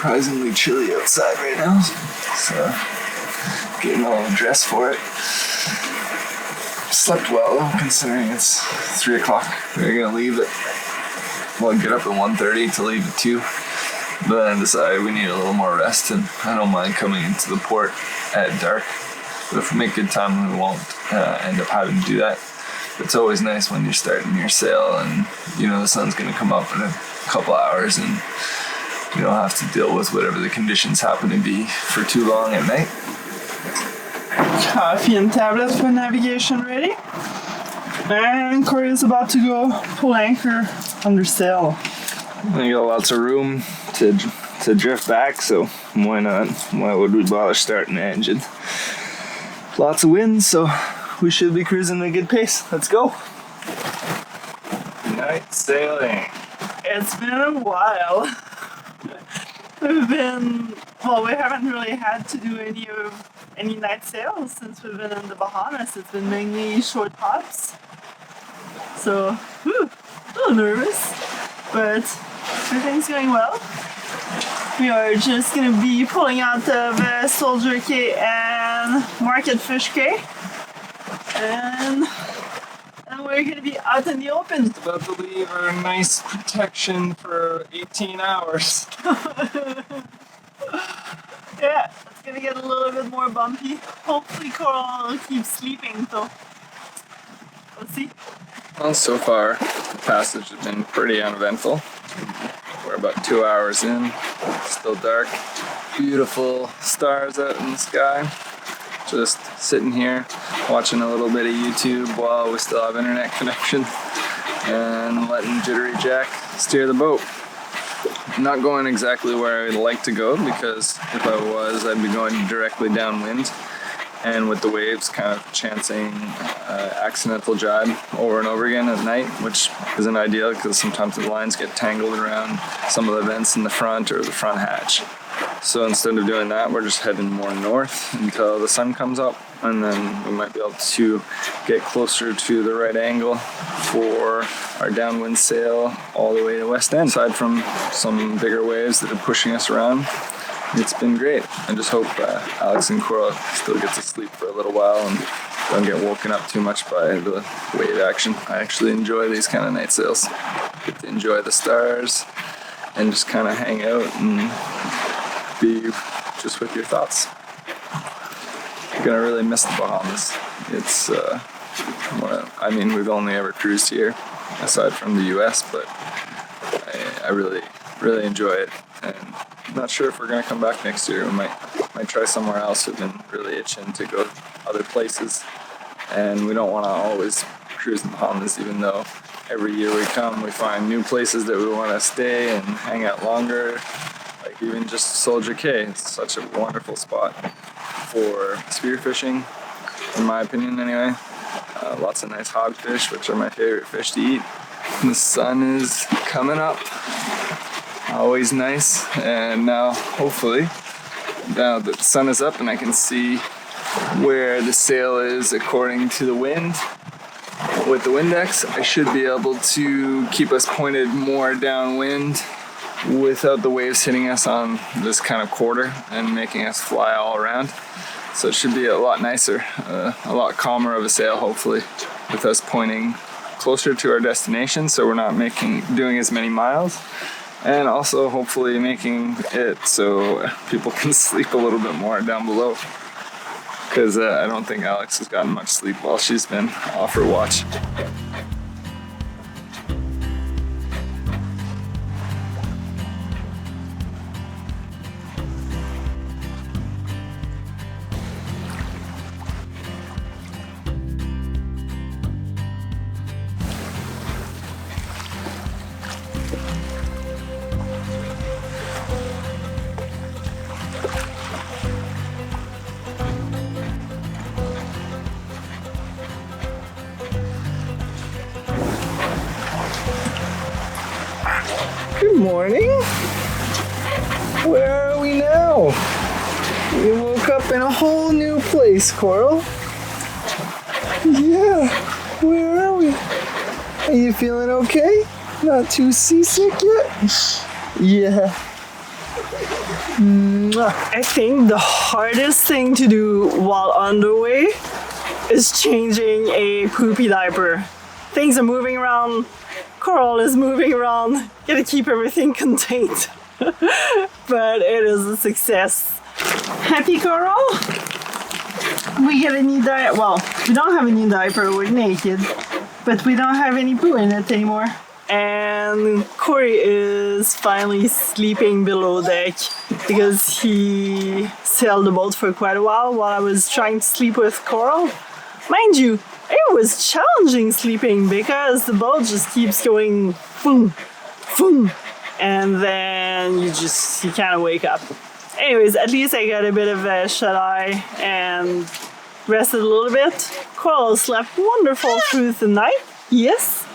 surprisingly chilly outside right now, so getting all dressed for it. Slept well though, considering it's 3 o'clock. We're gonna leave at, well, get up at 1:30 to leave at 2. But then decided we need a little more rest, and I don't mind coming into the port at dark. But if we make good time, we won't end up having to do that. It's always nice when you're starting your sail and you know the sun's gonna come up in a couple hours and you don't have to deal with whatever the conditions happen to be for too long at night. Coffee and tablets for navigation ready. And Corey is about to go pull anchor under sail. We got lots of room to drift back, so why not? Why would we bother starting the engine? Lots of wind, so we should be cruising at a good pace. Let's go. Night sailing. It's been a while. We haven't really had to do any night sails since we've been in the Bahamas. It's been mainly short hops. So, a little nervous, but everything's going well. We are just going to be pulling out of Soldier Cay and Marketfish Cay. And we're going to be out in the open. It's about to leave our nice protection for 18 hours. Yeah, it's going to get a little bit more bumpy. Hopefully Coral will keep sleeping, so we'll see. Well, so far, the passage has been pretty uneventful. We're about 2 hours in, still dark. Beautiful stars out in the sky. Just sitting here, watching a little bit of YouTube while we still have internet connection and letting Jittery Jack steer the boat. Not going exactly where I'd like to go, because if I was, I'd be going directly downwind. And with the waves kind of chancing accidental jibe over and over again at night, which isn't ideal because sometimes the lines get tangled around some of the vents in the front or the front hatch. So instead of doing that, we're just heading more north until the sun comes up, and then we might be able to get closer to the right angle for our downwind sail all the way to West End. Aside from some bigger waves that are pushing us around, it's been great. I just hope Alex and Coral still get to sleep for a little while and don't get woken up too much by the wave action. I actually enjoy these kind of night sails. Get to enjoy the stars and just kind of hang out and be just with your thoughts. You're gonna really miss the Bahamas. It's we've only ever cruised here aside from the US, but I really enjoy it, and I'm not sure if we're gonna come back next year. We might try somewhere else. We've been really itching to go other places, and we don't want to always cruise the Bahamas, even though every year we come we find new places that we want to stay and hang out longer. Like even just Soldier Cay, it's such a wonderful spot for spearfishing, in my opinion anyway. Lots of nice hogfish, which are my favorite fish to eat. The sun is coming up, always nice, and now hopefully, now that the sun is up and I can see where the sail is according to the wind, with the Windex, I should be able to keep us pointed more downwind without the waves hitting us on this kind of quarter and making us fly all around. So it should be a lot nicer, a lot calmer of a sail, hopefully, with us pointing closer to our destination, so we're not doing as many miles, and also hopefully making it so people can sleep a little bit more down below, because I don't think Alex has gotten much sleep while she's been off her watch. Good morning. Where are we now? We woke up in a whole new place, Coral. Yeah, where are we? Are you feeling okay? Not too seasick yet? Yeah. I think the hardest thing to do while on the way is changing a poopy diaper. Things are moving around, coral is moving around, gotta keep everything contained. But it is a success. Happy coral? We get a new diaper. Well, we don't have a new diaper, we're naked, but we don't have any poo in it anymore. And Corey is finally sleeping below deck because he sailed the boat for quite a while I was trying to sleep with Coral. Mind you, it was challenging sleeping because the boat just keeps going boom, boom, and then you kind of wake up. Anyways, at least I got a bit of a shut-eye and rested a little bit. Coral slept wonderful through the night, yes.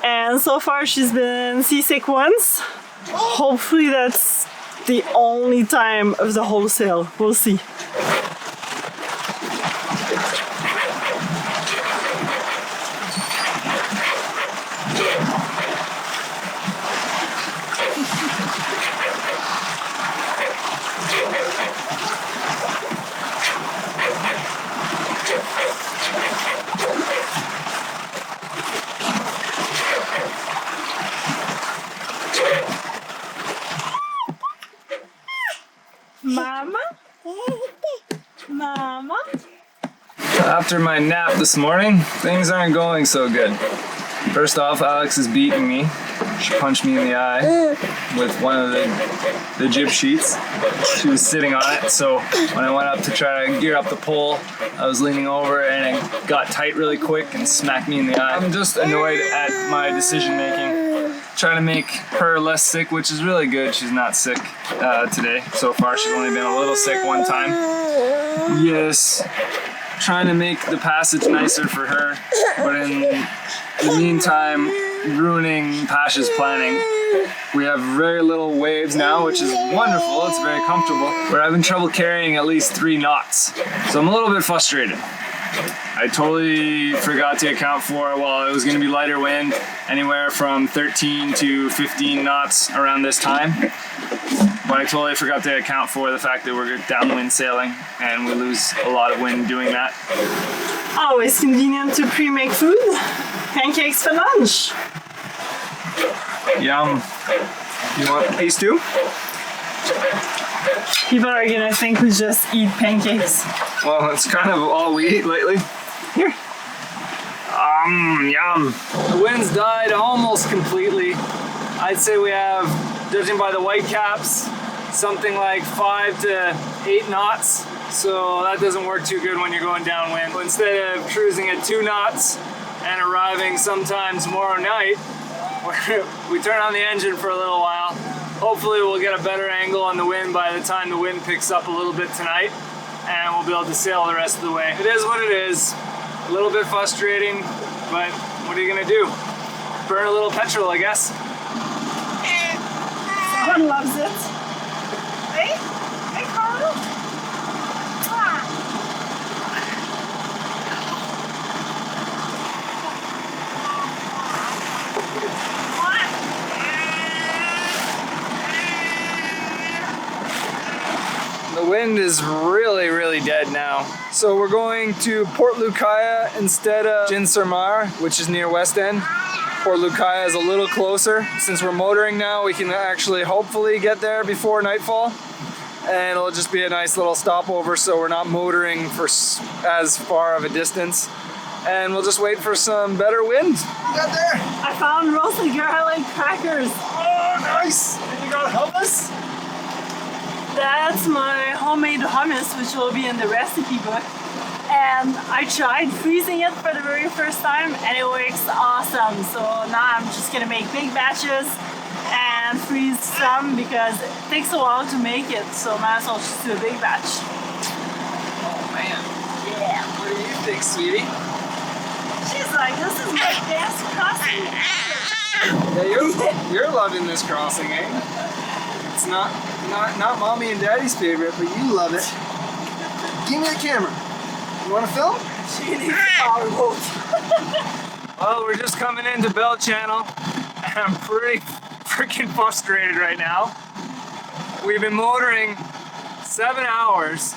And so far she's been seasick once. Hopefully that's the only time of the whole sail. We'll see. Mama? Mama? After my nap this morning, things aren't going so good. First off, Alex is beating me. She punched me in the eye with one of the jib sheets. She was sitting on it, so when I went up to try to gear up the pole, I was leaning over and it got tight really quick and smacked me in the eye. I'm just annoyed at my decision making. Trying to make her less sick, which is really good. She's not sick today so far. She's only been a little sick one time. Yes, trying to make the passage nicer for her, but in the meantime, ruining Pasha's planning. We have very little waves now, which is wonderful. It's very comfortable. We're having trouble carrying at least 3 knots, so I'm a little bit frustrated. I totally forgot to account for, well, it was going to be lighter wind, anywhere from 13 to 15 knots around this time. But I totally forgot to account for the fact that we're downwind sailing and we lose a lot of wind doing that. Always convenient to pre-make food. Pancakes for lunch. Yum. You want these too? People are gonna think we just eat pancakes. Well, it's kind of all we eat lately. Here. Yum. The wind's died almost completely. I'd say we have, judging by the white caps, something like 5 to 8 knots. So that doesn't work too good when you're going downwind. Instead of cruising at 2 knots and arriving sometime tomorrow night, we turn on the engine for a little while. Hopefully we'll get a better angle on the wind by the time the wind picks up a little bit tonight, and we'll be able to sail the rest of the way. It is what it is. A little bit frustrating, but what are you gonna do? Burn a little petrol, I guess. Someone loves it. Hey? Hey, Carl? The wind is really, really dead now. So we're going to Port Lucaya instead of Jinsurmar, which is near West End. Port Lucaya is a little closer. Since we're motoring now, we can actually hopefully get there before nightfall. And it'll just be a nice little stopover so we're not motoring for as far of a distance. And we'll just wait for some better wind. Got there? I found roasted garlic crackers. Oh, nice! And you got hummus? That's my homemade hummus, which will be in the recipe book. And I tried freezing it for the very first time and it works awesome. So now I'm just gonna make big batches and freeze some because it takes a while to make it. So might as well just do a big batch. Oh man. Yeah. What do you think, sweetie? She's like, this is my best crossing. Yeah, you're loving this crossing, eh? It's not mommy and daddy's favorite, but you love it. Give me the camera. You want to film? She needs our boat. Well, we're just coming into Bell Channel, and I'm pretty freaking frustrated right now. we've been motoring 7 hours,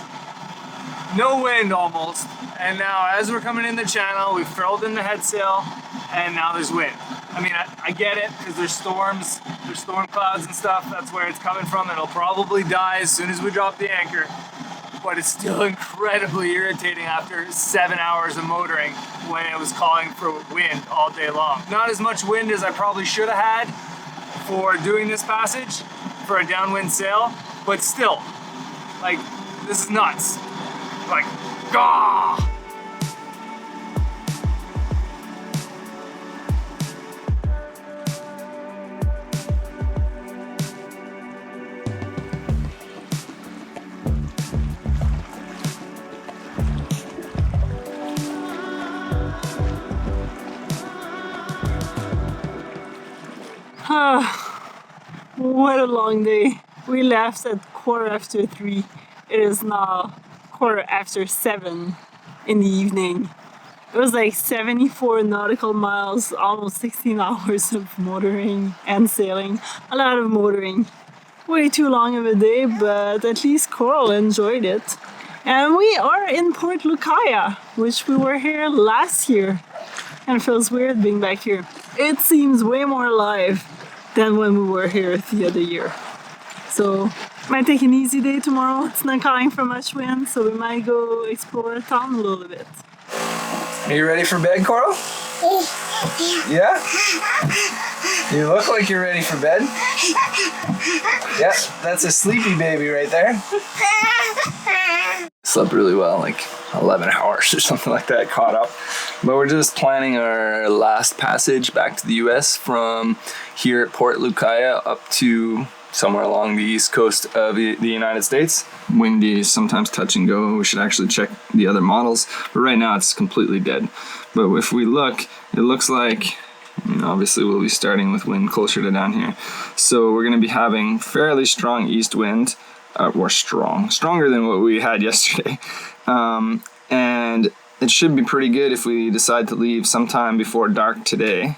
no wind almost, and now as we're coming in the channel, we've furled in the head sail, and now there's wind. I mean, I get it, because there's storms, there's storm clouds and stuff, that's where it's coming from. It'll probably die as soon as we drop the anchor, but it's still incredibly irritating after 7 hours of motoring when it was calling for wind all day long. Not as much wind as I probably should have had for doing this passage for a downwind sail, but still, like, this is nuts. Like, gah! What a long day. We left at 3:15. It is now 7:15 in the evening. It was like 74 nautical miles, almost 16 hours of motoring and sailing. A lot of motoring. Way too long of a day, but at least Coral enjoyed it. And we are in Port Lucaya, which we were here last year. And it feels weird being back here. It seems way more alive than when we were here the other year. So, might take an easy day tomorrow. It's not calling for much wind, so we might go explore the town a little bit. Are you ready for bed, Coral? Yeah? You look like you're ready for bed. Yeah, that's a sleepy baby right there. Slept really well, like 11 hours or something like that, caught up. But we're just planning our last passage back to the US from here at Port Lucaya up to somewhere along the east coast of the United States. Windy, sometimes touch and go. We should actually check the other models, but right now it's completely dead. But if we look, it looks like, obviously we'll be starting with wind closer to down here. So we're going to be having fairly strong east wind, or stronger than what we had yesterday. And it should be pretty good if we decide to leave sometime before dark today.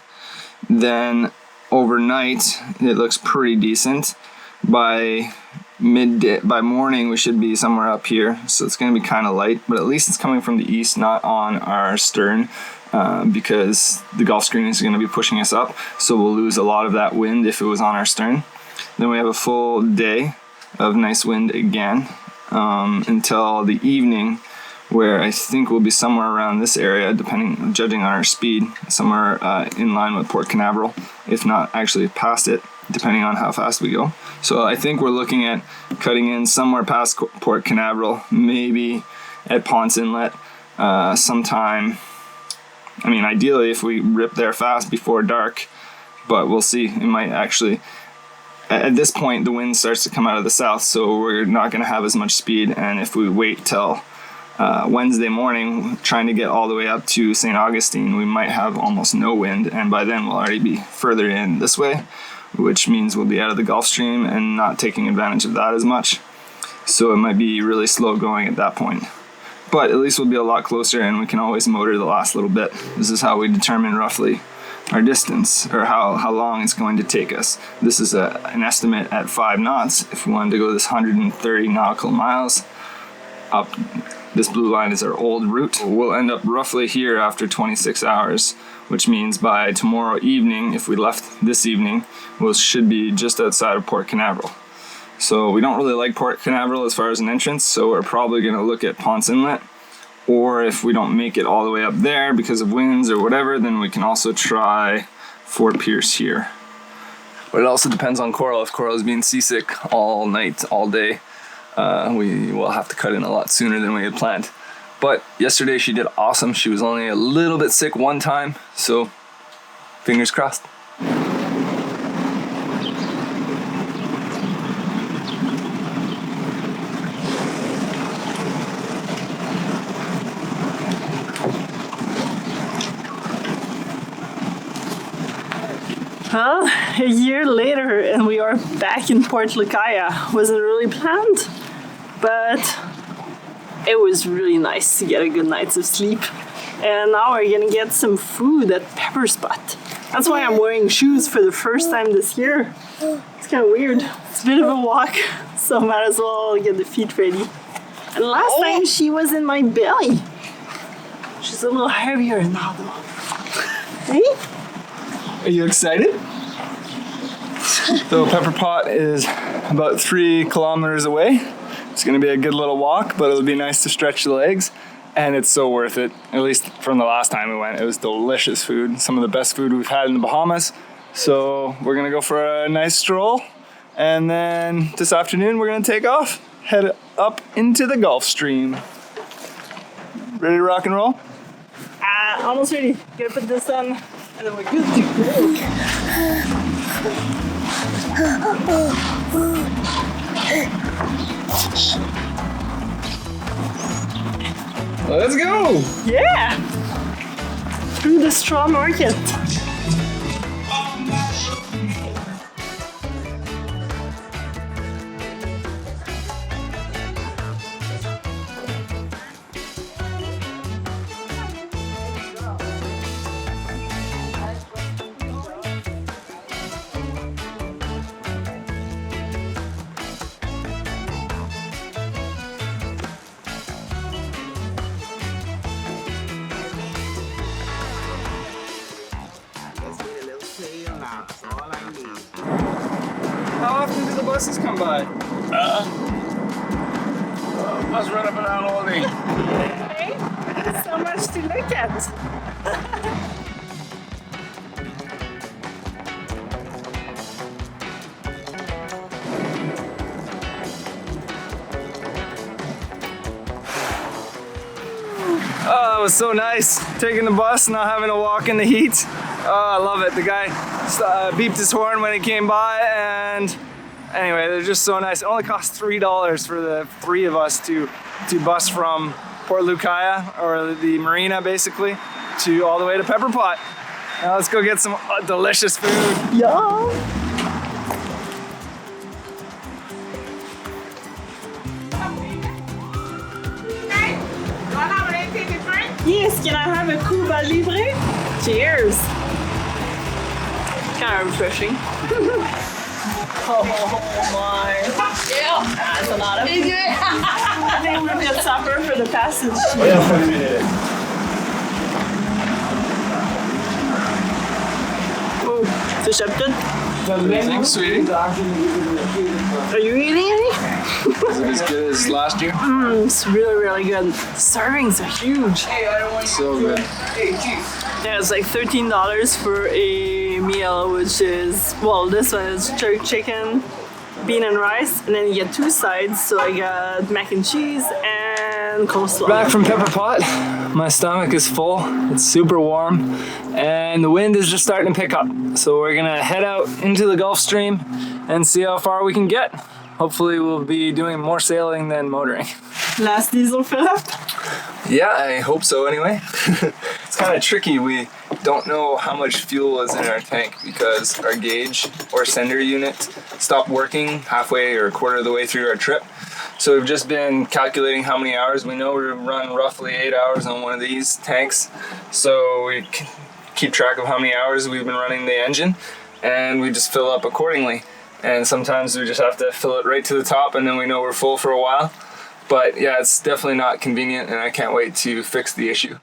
Then overnight, it looks pretty decent. By morning, we should be somewhere up here. So it's going to be kind of light, but at least it's coming from the east, not on our stern, because the Gulf Stream is going to be pushing us up. So we'll lose a lot of that wind if it was on our stern. Then we have a full day of nice wind again, until the evening, where I think we'll be somewhere around this area, judging on our speed, somewhere in line with Port Canaveral, if not actually past it, depending on how fast we go. So I think we're looking at cutting in somewhere past Port Canaveral, maybe at Ponce Inlet sometime. I mean, ideally if we rip there fast before dark, but we'll see. It might actually, at this point the wind starts to come out of the south, so we're not going to have as much speed, and if we wait till Wednesday morning, trying to get all the way up to St. Augustine, we might have almost no wind, and by then we'll already be further in this way, which means we'll be out of the Gulf Stream and not taking advantage of that as much. So it might be really slow going at that point. But at least we'll be a lot closer, and we can always motor the last little bit. This is how we determine roughly our distance, or how long it's going to take us. This is an estimate at 5 knots. If we wanted to go this 130 nautical miles up, this blue line is our old route. We'll end up roughly here after 26 hours, which means by tomorrow evening, if we left this evening, we should be just outside of Port Canaveral. So we don't really like Port Canaveral as far as an entrance, so we're probably going to look at Ponce Inlet. Or if we don't make it all the way up there because of winds or whatever, then we can also try Fort Pierce here. But it also depends on Coral. If Coral is being seasick all night, all day, we will have to cut in a lot sooner than we had planned. But yesterday she did awesome. She was only a little bit sick one time, so fingers crossed. Well, a year later and we are back in Port Lucaya. Wasn't really planned, but it was really nice to get a good night of sleep. And now we're gonna get some food at Pepper Spot. That's why I'm wearing shoes for the first time this year. It's kind of weird. It's a bit of a walk, so might as well get the feet ready. And last time she was in my belly. She's a little heavier now though. Hey? Are you excited? So Pepper Pot is about 3 kilometers away. It's gonna be a good little walk, but it'll be nice to stretch the legs. And it's so worth it, at least from the last time we went. It was delicious food, some of the best food we've had in the Bahamas. So we're gonna go for a nice stroll. And then this afternoon we're gonna take off, head up into the Gulf Stream. Ready to rock and roll? Almost ready. Gotta put this on, and then we're good to go. Let's go! Yeah! Through the straw market. How often do the buses come by? Bus run up and down all day. Hey, so much to look at. Oh, it was so nice taking the bus, not having to walk in the heat. Oh, I love it. The guy beeped his horn when he came by, and anyway, they're just so nice. It only cost $3 for the 3 of us to bus from Port Lucaya, or the marina basically, to all the way to Pepper Pot. Now let's go get some delicious food. Yum! Yes, can I have a Cuba Libre? Cheers! Kind of refreshing. Oh my. That's a lot of food. I think we'll get supper for the passage. Oh, fish up good? Thanks, sweetie. Are you eating any? Is it as good as last year? It's really, really good. Servings are huge. So good. Yeah, it's like $13 for a meal, which is, well, this one is jerk chicken, bean and rice, and then you get 2 sides. So I got mac and cheese and coleslaw. Back from Pepper Pot, my stomach is full, it's super warm, and the wind is just starting to pick up. So we're gonna head out into the Gulf Stream and see how far we can get. Hopefully we'll be doing more sailing than motoring. Last diesel fill up? Yeah, I hope so anyway. It's kind of tricky. We don't know how much fuel is in our tank because our gauge or sender unit stopped working halfway or a quarter of the way through our trip. So we've just been calculating how many hours. We know we run roughly 8 hours on one of these tanks. So we keep track of how many hours we've been running the engine, and we just fill up accordingly. And sometimes we just have to fill it right to the top, and then we know we're full for a while. But yeah, it's definitely not convenient, and I can't wait to fix the issue.